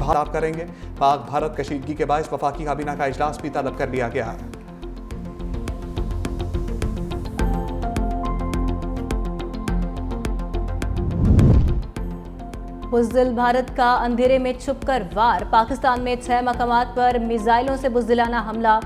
बात करेंगे। पाक भारत कशीदगी के बायस वफाकी काबीना का इजलास भी तलब कर लिया गया है। बुज़दिल भारत का अंधेरे में छुपकर वार, पाकिस्तान में 6 मकामात पर मिसाइलों से बुज़दिलाना हमला।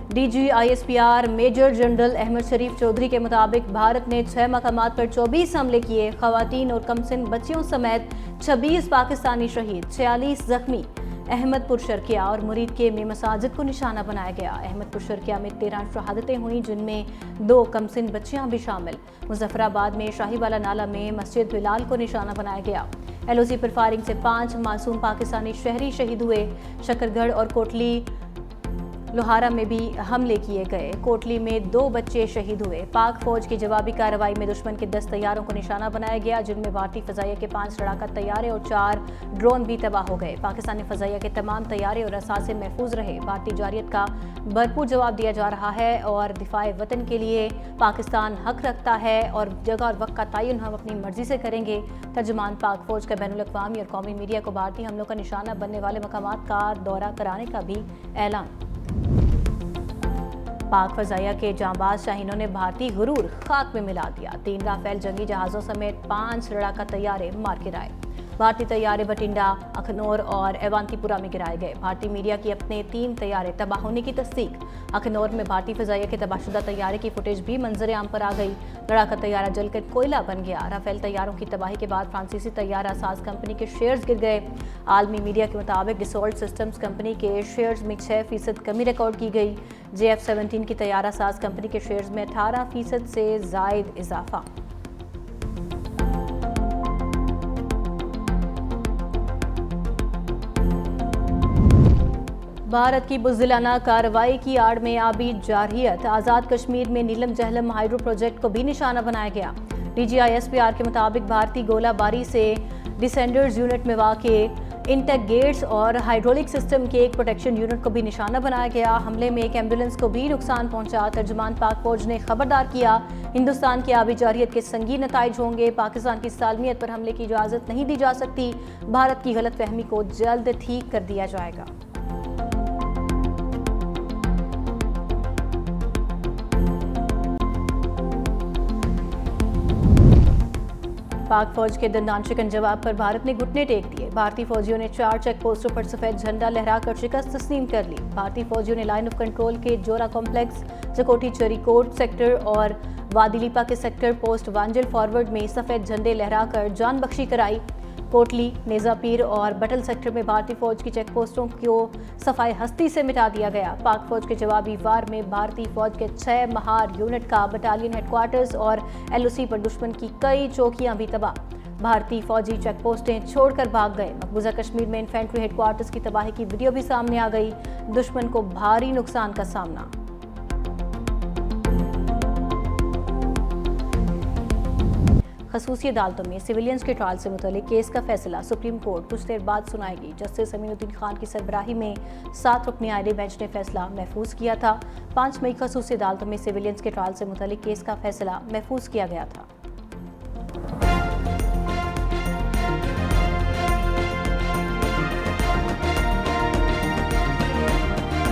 DGISPR मेजर जनरल अहमद शरीफ चौधरी के मुताबिक भारत ने 6 मकामात पर 24 हमले किए। खवातीन और कमसिन बच्चियों समेत 26 पाकिस्तानी शहीद, 46 जख्मी। अहमदपुर शर्किया और मुरीद के में मसाजिद को निशाना बनाया गया। अहमदपुर शर्किया में 13 शहादतें हुई, जिनमें 2 कमसिन बच्चियां भी शामिल। मुजफ्फराबाद में शाहीवाला नाला में मस्जिद बिलाल को निशाना बनाया गया। LOC पर फायरिंग से 5 मासूम पाकिस्तानी शहरी शहीद हुए। शकरगढ़ और कोटली लोहारा में भी हमले किए गए। कोटली में 2 बच्चे शहीद हुए। पाक फौज की जवाबी कार्रवाई में दुश्मन के 10 तैयारों को निशाना बनाया गया, जिनमें भारतीय फजाइया के 5 लड़ाका तैयारे और 4 ड्रोन भी तबाह हो गए। पाकिस्तानी फजाइया के तमाम तैयारे और असासे महफूज रहे। भारतीय जारियत का भरपूर जवाब दिया जा रहा है और दिफाए वतन के लिए पाकिस्तान हक रखता है और जगह और वक्त का तयन हम अपनी मर्जी से करेंगे। तर्जुमान पाक फौज का बैनुल-अक़वामी और कौमी मीडिया को भारतीय हमलों का निशाना बनने वाले मकामात का दौरा कराने का भी ऐलान। पाक फजाइया के जांबाज शाहीनों ने भारतीय गुरूर खाक में मिला दिया। 3 राफेल जंगी जहाज़ों समेत 5 लड़ाका तैयारे मार गिराए। भारतीय तैयारे बठिंडा, अखनौर और एवांतीपुरा में गिराए गए। भारतीय मीडिया की अपने 3 तैयारे तबाह होने की तस्दीक। अखनौर में भारतीय फजाइया के तबाहशुदा तैयारे की फुटेज भी मंजर आम पर आ गई। लड़ाका तैयारा जलकर कोयला बन गया। राफेल तैयारों की तबाही के बाद फ्रांसीसी तैयारा साज कंपनी के शेयर्स गिर गए। आलमी मीडिया के मुताबिक डिसॉल्ट सिस्टम्स कंपनी के शेयर्स में 6% कमी रिकॉर्ड की गई। JF-17 की तैयारा साज कंपनी के शेयर्स में 18% से जायद इजाफा। भारत की बुज़दिलाना कार्रवाई की आड़ में आबी जारहियत। आज़ाद कश्मीर में नीलम जहलम हाइड्रो प्रोजेक्ट को भी निशाना बनाया गया। DGISPR के मुताबिक भारतीय गोलाबारी से डिसेंडर्स यूनिट में वाक़े इंटेक गेट्स और हाइड्रोलिक सिस्टम के एक प्रोटेक्शन यूनिट को भी निशाना बनाया गया। हमले में एक एम्बुलेंस को भी नुकसान पहुंचा। तर्जुमान पाक फौज ने खबरदार किया, हिंदुस्तान की आबी जारहियत के संगीन नताइज होंगे। पाकिस्तान की सालमियत पर हमले की इजाज़त नहीं दी जा सकती। भारत की गलतफहमी को जल्द ठीक कर दिया जाएगा। पाक फौज के दंदान शिकन जवाब पर भारत ने घुटने टेक दिए। भारतीय फौजियों ने 4 चेक पोस्टों पर सफेद झंडा लहराकर शिकस्त तस्लीम कर ली। भारतीय फौजियों ने लाइन ऑफ कंट्रोल के जोरा कॉम्प्लेक्स, जकोटी चरीकोट सेक्टर और वादिलीपा के सेक्टर पोस्ट वांजल फॉरवर्ड में सफेद झंडे लहराकर जान बख्शी कराई। कोटली, नेजापीर और बटल सेक्टर में भारतीय फौज की चेक पोस्टों को सफाई हस्ती से मिटा दिया गया। पाक फौज के जवाबी वार में भारतीय फौज के 6 महार यूनिट का बटालियन हेडक्वार्टर्स और LOC पर दुश्मन की कई चौकियां भी तबाह। भारतीय फौजी चेक पोस्टें छोड़कर भाग गए। मकबूजा कश्मीर में इन्फेंट्री हेडक्वार्टर्स की तबाही की वीडियो भी सामने आ गई। दुश्मन को भारी नुकसान का सामना। खसूसी अदालतों में सिविलियंस के ट्रायल से मुतल्लिक केस का फैसला सुप्रीम कोर्ट कुछ देर बाद सुनाएगी। जस्टिस अमीनुद्दीन खान की सरबराही में 7 रुकनी आईडी बेंच ने फैसला महफूज किया था। 5 मई खसूसी अदालतों में सिविलियंस के ट्रायल से मुतल्लिक केस का फैसला महफूज किया गया था।